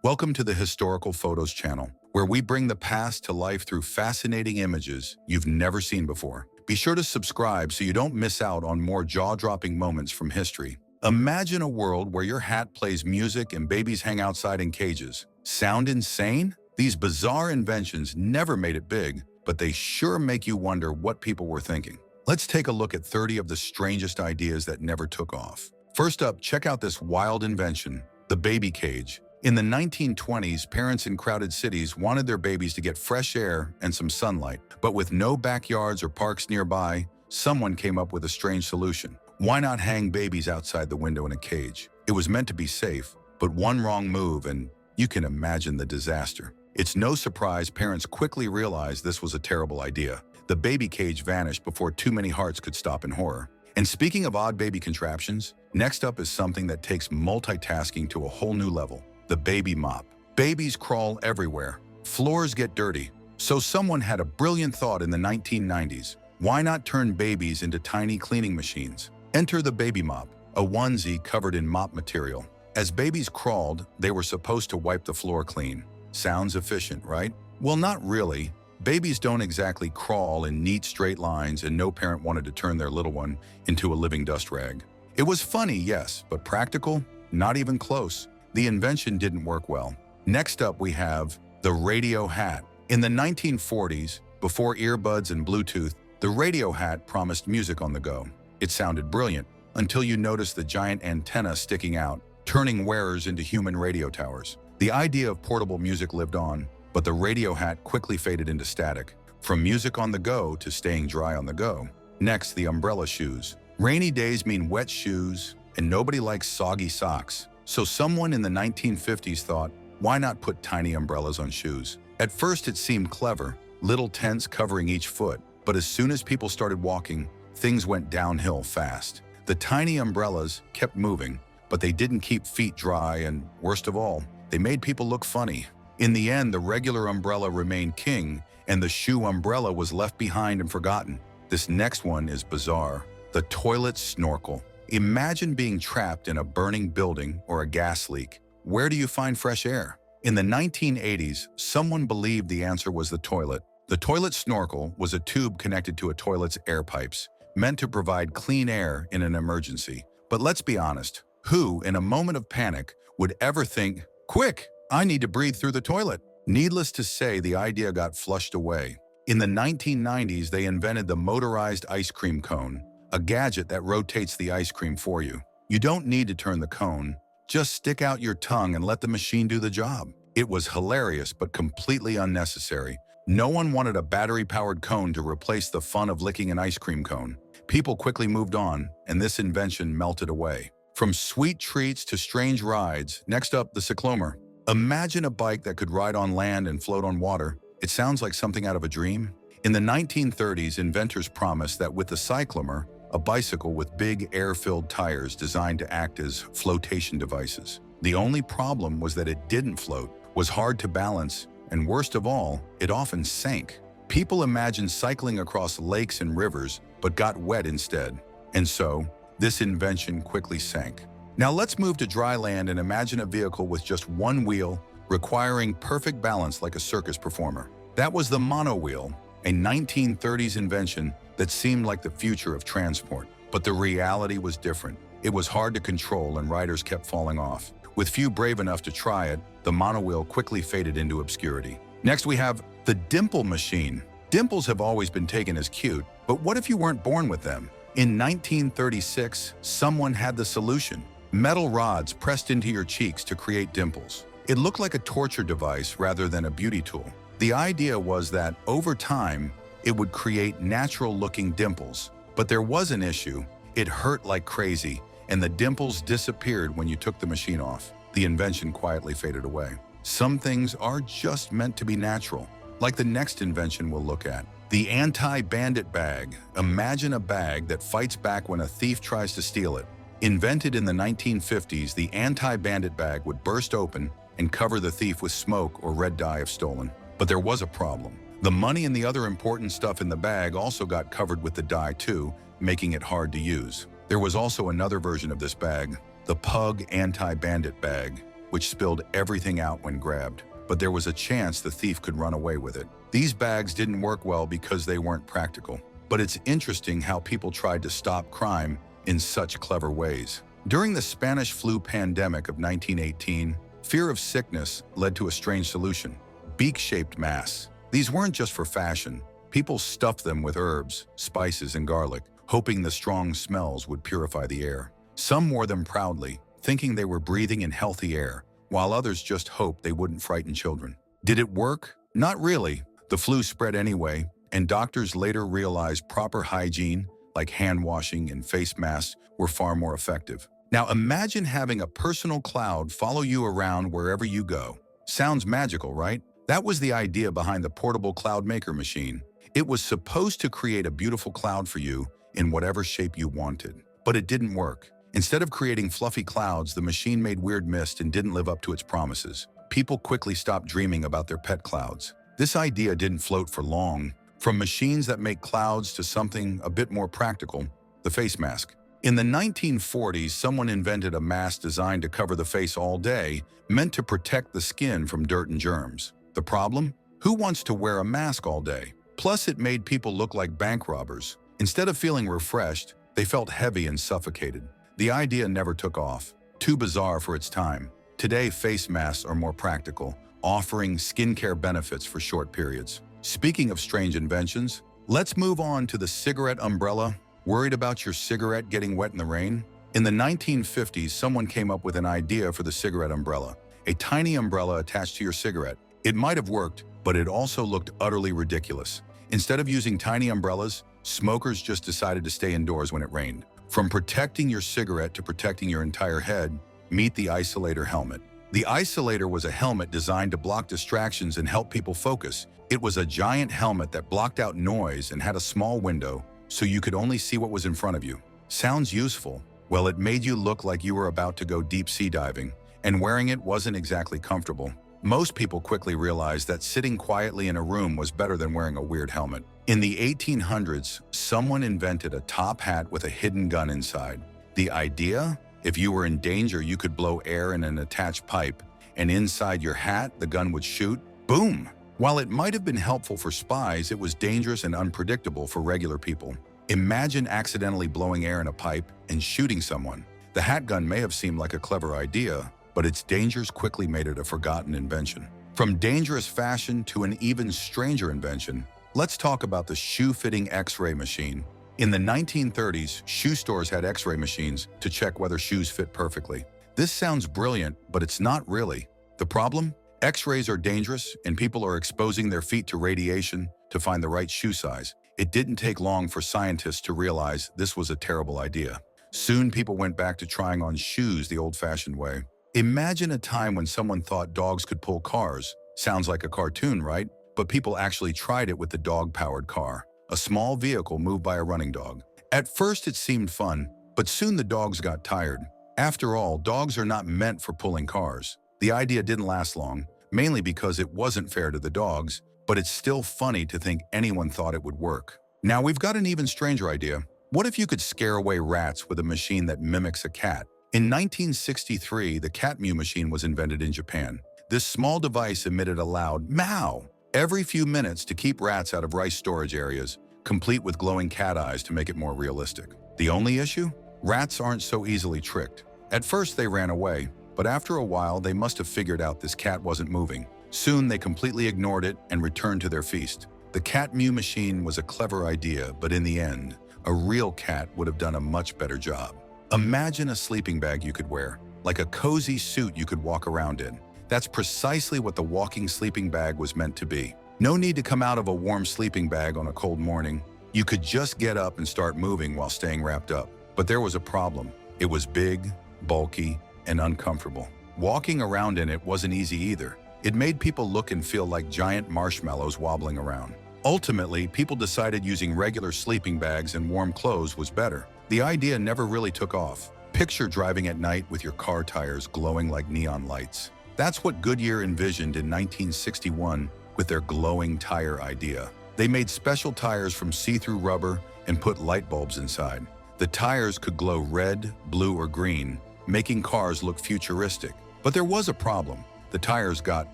Welcome to the Historical Photos channel, where we bring the past to life through fascinating images you've never seen before. Be sure to subscribe so you don't miss out on more jaw-dropping moments from history. Imagine a world where your hat plays music and babies hang outside in cages. Sound insane? These bizarre inventions never made it big, but they sure make you wonder what people were thinking. Let's take a look at 30 of the strangest ideas that never took off. First up, check out this wild invention, the baby cage. In the 1920s, parents in crowded cities wanted their babies to get fresh air and some sunlight, but with no backyards or parks nearby, someone came up with a strange solution. Why not hang babies outside the window in a cage? It was meant to be safe, but one wrong move and you can imagine the disaster. It's no surprise parents quickly realized this was a terrible idea. The baby cage vanished before too many hearts could stop in horror. And speaking of odd baby contraptions, next up is something that takes multitasking to a whole new level. The baby mop. Babies crawl everywhere. Floors get dirty. So someone had a brilliant thought in the 1990s. Why not turn babies into tiny cleaning machines? Enter the baby mop, a onesie covered in mop material. As babies crawled, they were supposed to wipe the floor clean. Sounds efficient, right? Well, not really. Babies don't exactly crawl in neat straight lines, and no parent wanted to turn their little one into a living dust rag. It was funny, yes, but practical? Not even close. The invention didn't work well. Next up, we have the radio hat. In the 1940s, before earbuds and Bluetooth, the radio hat promised music on the go. It sounded brilliant until you noticed the giant antenna sticking out, turning wearers into human radio towers. The idea of portable music lived on, but the radio hat quickly faded into static, from music on the go to staying dry on the go. Next, the umbrella shoes. Rainy days mean wet shoes, and nobody likes soggy socks. So someone in the 1950s thought, why not put tiny umbrellas on shoes? At first it seemed clever, little tents covering each foot, but as soon as people started walking, things went downhill fast. The tiny umbrellas kept moving, but they didn't keep feet dry, and worst of all, they made people look funny. In the end, the regular umbrella remained king, and the shoe umbrella was left behind and forgotten. This next one is bizarre. The toilet snorkel. Imagine being trapped in a burning building or a gas leak. Where do you find fresh air? In the 1980s, someone believed the answer was the toilet. The toilet snorkel was a tube connected to a toilet's air pipes, meant to provide clean air in an emergency. But let's be honest, who, in a moment of panic, would ever think, quick, I need to breathe through the toilet? Needless to say, the idea got flushed away. In the 1990s, they invented the motorized ice cream cone, a gadget that rotates the ice cream for you. You don't need to turn the cone, just stick out your tongue and let the machine do the job. It was hilarious but completely unnecessary. No one wanted a battery-powered cone to replace the fun of licking an ice cream cone. People quickly moved on, and this invention melted away. From sweet treats to strange rides, next up, the cyclomer. Imagine a bike that could ride on land and float on water. It sounds like something out of a dream. In the 1930s, inventors promised that with the cyclomer, a bicycle with big air-filled tires designed to act as flotation devices. The only problem was that it didn't float, was hard to balance, and worst of all, it often sank. People imagined cycling across lakes and rivers, but got wet instead. And so, this invention quickly sank. Now let's move to dry land and imagine a vehicle with just one wheel, requiring perfect balance like a circus performer. That was the monowheel, a 1930s invention that seemed like the future of transport. But the reality was different. It was hard to control and riders kept falling off. With few brave enough to try it, the monowheel quickly faded into obscurity. Next we have the dimple machine. Dimples have always been taken as cute, but what if you weren't born with them? In 1936, someone had the solution. Metal rods pressed into your cheeks to create dimples. It looked like a torture device rather than a beauty tool. The idea was that, over time, it would create natural-looking dimples. But there was an issue. It hurt like crazy, and the dimples disappeared when you took the machine off. The invention quietly faded away. Some things are just meant to be natural, like the next invention we'll look at. The anti-bandit bag. Imagine a bag that fights back when a thief tries to steal it. Invented in the 1950s, the anti-bandit bag would burst open and cover the thief with smoke or red dye if stolen. But there was a problem. The money and the other important stuff in the bag also got covered with the dye too, making it hard to use. There was also another version of this bag, the Pug Anti-Bandit Bag. which spilled everything out when grabbed. But there was a chance the thief could run away with it. These bags didn't work well because they weren't practical. But it's interesting how people tried to stop crime in such clever ways. During the Spanish flu pandemic of 1918, fear of sickness led to a strange solution: beak-shaped masks. These weren't just for fashion. People stuffed them with herbs, spices, and garlic, hoping the strong smells would purify the air. Some wore them proudly, thinking they were breathing in healthy air, while others just hoped they wouldn't frighten children. Did it work? Not really. The flu spread anyway, and doctors later realized proper hygiene, like hand washing and face masks, were far more effective. Now imagine having a personal cloud follow you around wherever you go. Sounds magical, right? That was the idea behind the portable cloud maker machine. It was supposed to create a beautiful cloud for you in whatever shape you wanted. But it didn't work. Instead of creating fluffy clouds, the machine made weird mist and didn't live up to its promises. People quickly stopped dreaming about their pet clouds. This idea didn't float for long. From machines that make clouds to something a bit more practical, the face mask. In the 1940s, someone invented a mask designed to cover the face all day, meant to protect the skin from dirt and germs. The problem? Who wants to wear a mask all day? Plus, it made people look like bank robbers. Instead of feeling refreshed, they felt heavy and suffocated. The idea never took off. Too bizarre for its time. Today, face masks are more practical, offering skincare benefits for short periods. Speaking of strange inventions, let's move on to the cigarette umbrella. Worried about your cigarette getting wet in the rain? In the 1950s, someone came up with an idea for the cigarette umbrella, a tiny umbrella attached to your cigarette. It might have worked, but it also looked utterly ridiculous. Instead of using tiny umbrellas, smokers just decided to stay indoors when it rained. From protecting your cigarette to protecting your entire head, meet the isolator helmet. The isolator was a helmet designed to block distractions and help people focus. It was a giant helmet that blocked out noise and had a small window, so you could only see what was in front of you. Sounds useful. Well, it made you look like you were about to go deep sea diving, and wearing it wasn't exactly comfortable. Most people quickly realized that sitting quietly in a room was better than wearing a weird helmet. In the 1800s, someone invented a top hat with a hidden gun inside. The idea? If you were in danger, you could blow air in an attached pipe, and inside your hat, the gun would shoot. Boom! While it might have been helpful for spies, it was dangerous and unpredictable for regular people. Imagine accidentally blowing air in a pipe and shooting someone. The hat gun may have seemed like a clever idea, but its dangers quickly made it a forgotten invention. From dangerous fashion to an even stranger invention, let's talk about the shoe-fitting X-ray machine. In the 1930s, shoe stores had X-ray machines to check whether shoes fit perfectly. This sounds brilliant, but it's not really. The problem? X-rays are dangerous, and people are exposing their feet to radiation to find the right shoe size. It didn't take long for scientists to realize this was a terrible idea. Soon, people went back to trying on shoes the old-fashioned way. Imagine a time when someone thought dogs could pull cars. Sounds like a cartoon, right? But people actually tried it with the dog-powered car, a small vehicle moved by a running dog. At first, it seemed fun, but soon the dogs got tired. After all, dogs are not meant for pulling cars. The idea didn't last long, mainly because it wasn't fair to the dogs, but it's still funny to think anyone thought it would work. Now we've got an even stranger idea. What if you could scare away rats with a machine that mimics a cat? In 1963, the cat mew machine was invented in Japan. This small device emitted a loud meow every few minutes to keep rats out of rice storage areas, complete with glowing cat eyes to make it more realistic. The only issue? Rats aren't so easily tricked. At first, they ran away, but after a while, they must have figured out this cat wasn't moving. Soon, they completely ignored it and returned to their feast. The cat mew machine was a clever idea, but in the end, a real cat would have done a much better job. Imagine a sleeping bag you could wear, like a cozy suit you could walk around in. That's precisely what the walking sleeping bag was meant to be. No need to come out of a warm sleeping bag on a cold morning. You could just get up and start moving while staying wrapped up. But there was a problem. It was big, bulky, and uncomfortable. Walking around in it wasn't easy either. It made people look and feel like giant marshmallows wobbling around. Ultimately, people decided using regular sleeping bags and warm clothes was better. The idea never really took off. Picture driving at night with your car tires glowing like neon lights. That's what Goodyear envisioned in 1961 with their glowing tire idea. They made special tires from see-through rubber and put light bulbs inside. The tires could glow red, blue, or green, making cars look futuristic. But there was a problem. The tires got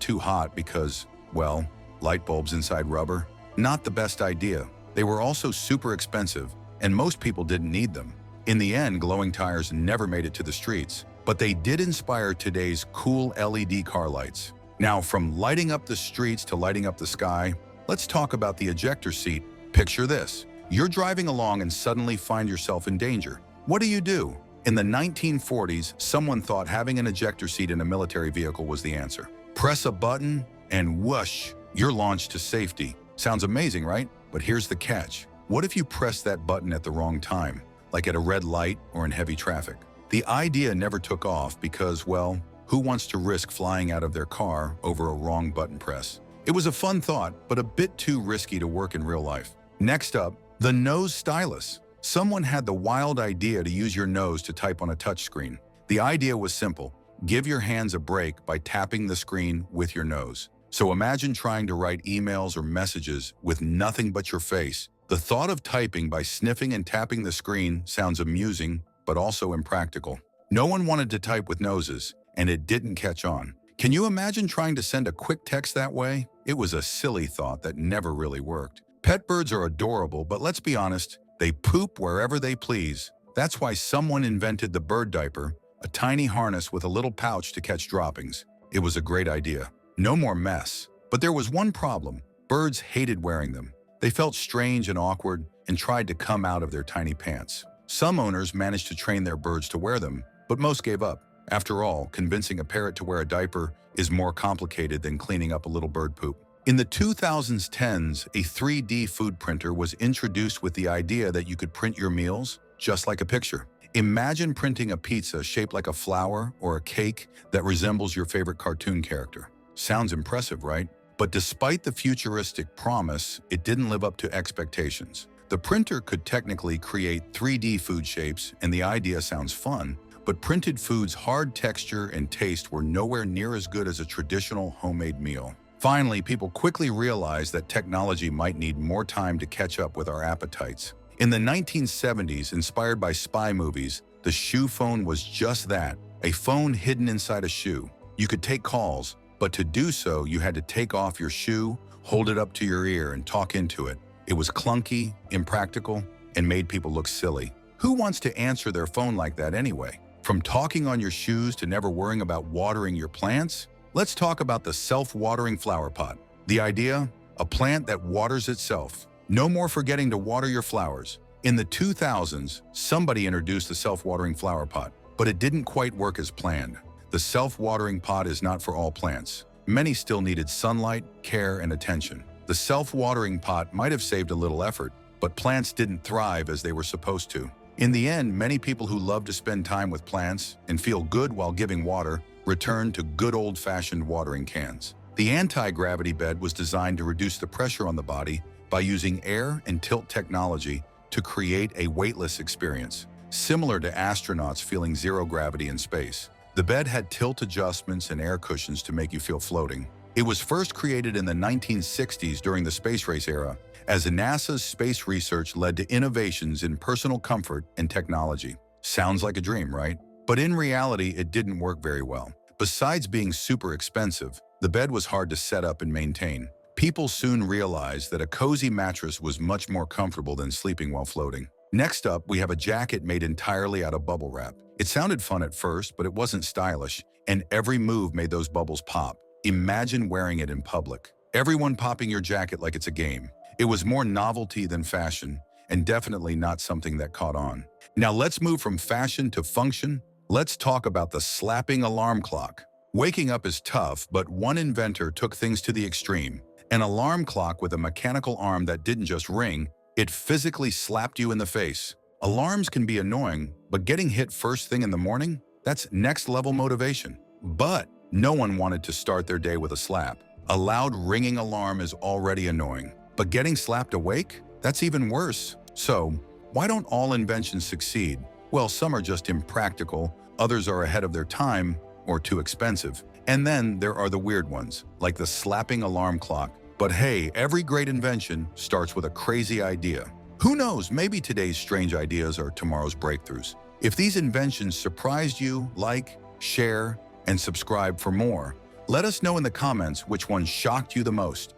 too hot because, well, light bulbs inside rubber? Not the best idea. They were also super expensive, and most people didn't need them. In the end, glowing tires never made it to the streets, but they did inspire today's cool LED car lights. Now, from lighting up the streets to lighting up the sky, let's talk about the ejector seat. Picture this. You're driving along and suddenly find yourself in danger. What do? In the 1940s, someone thought having an ejector seat in a military vehicle was the answer. Press a button and whoosh, you're launched to safety. Sounds amazing, right? But here's the catch. What if you press that button at the wrong time, like at a red light or in heavy traffic? The idea never took off because, well, who wants to risk flying out of their car over a wrong button press? It was a fun thought, but a bit too risky to work in real life. Next up, the nose stylus. Someone had the wild idea to use your nose to type on a touchscreen. The idea was simple. Give your hands a break by tapping the screen with your nose. So imagine trying to write emails or messages with nothing but your face. The thought of typing by sniffing and tapping the screen sounds amusing, but also impractical. No one wanted to type with noses, and it didn't catch on. Can you imagine trying to send a quick text that way? It was a silly thought that never really worked. Pet birds are adorable, but let's be honest, they poop wherever they please. That's why someone invented the bird diaper, a tiny harness with a little pouch to catch droppings. It was a great idea. No more mess. But there was one problem. Birds hated wearing them. They felt strange and awkward and tried to come out of their tiny pants. Some owners managed to train their birds to wear them, but most gave up. After all, convincing a parrot to wear a diaper is more complicated than cleaning up a little bird poop. In the 2010s, a 3D food printer was introduced with the idea that you could print your meals just like a picture. Imagine printing a pizza shaped like a flower or a cake that resembles your favorite cartoon character. Sounds impressive, right? But despite the futuristic promise, it didn't live up to expectations. The printer could technically create 3D food shapes, and the idea sounds fun, but printed food's hard texture and taste were nowhere near as good as a traditional homemade meal. Finally, people quickly realized that technology might need more time to catch up with our appetites. In the 1970s, inspired by spy movies, the shoe phone was just that, a phone hidden inside a shoe. You could take calls, but to do so, you had to take off your shoe, hold it up to your ear, and talk into it. It was clunky, impractical, and made people look silly. Who wants to answer their phone like that anyway? From talking on your shoes to never worrying about watering your plants, let's talk about the self-watering flower pot. The idea? A plant that waters itself. No more forgetting to water your flowers. In the 2000s, somebody introduced the self-watering flower pot, but it didn't quite work as planned. The self-watering pot is not for all plants. Many still needed sunlight, care, and attention. The self-watering pot might have saved a little effort, but plants didn't thrive as they were supposed to. In the end, many people who love to spend time with plants and feel good while giving water returned to good old-fashioned watering cans. The anti-gravity bed was designed to reduce the pressure on the body by using air and tilt technology to create a weightless experience, similar to astronauts feeling zero gravity in space. The bed had tilt adjustments and air cushions to make you feel floating. It was first created in the 1960s during the space race era, as NASA's space research led to innovations in personal comfort and technology. Sounds like a dream, right? But in reality, it didn't work very well. Besides being super expensive, the bed was hard to set up and maintain. People soon realized that a cozy mattress was much more comfortable than sleeping while floating. Next up, we have a jacket made entirely out of bubble wrap. It sounded fun at first, but it wasn't stylish, and every move made those bubbles pop. Imagine wearing it in public. Everyone popping your jacket like it's a game. It was more novelty than fashion, and definitely not something that caught on. Now let's move from fashion to function. Let's talk about the slapping alarm clock. Waking up is tough, but one inventor took things to the extreme. An alarm clock with a mechanical arm that didn't just ring, it physically slapped you in the face. Alarms can be annoying, but getting hit first thing in the morning? That's next-level motivation. But no one wanted to start their day with a slap. A loud ringing alarm is already annoying, but getting slapped awake? That's even worse. So, why don't all inventions succeed? Well, some are just impractical, others are ahead of their time, or too expensive. And then there are the weird ones, like the slapping alarm clock. But hey, every great invention starts with a crazy idea. Who knows, maybe today's strange ideas are tomorrow's breakthroughs. If these inventions surprised you, like, share, and subscribe for more. Let us know in the comments which one shocked you the most.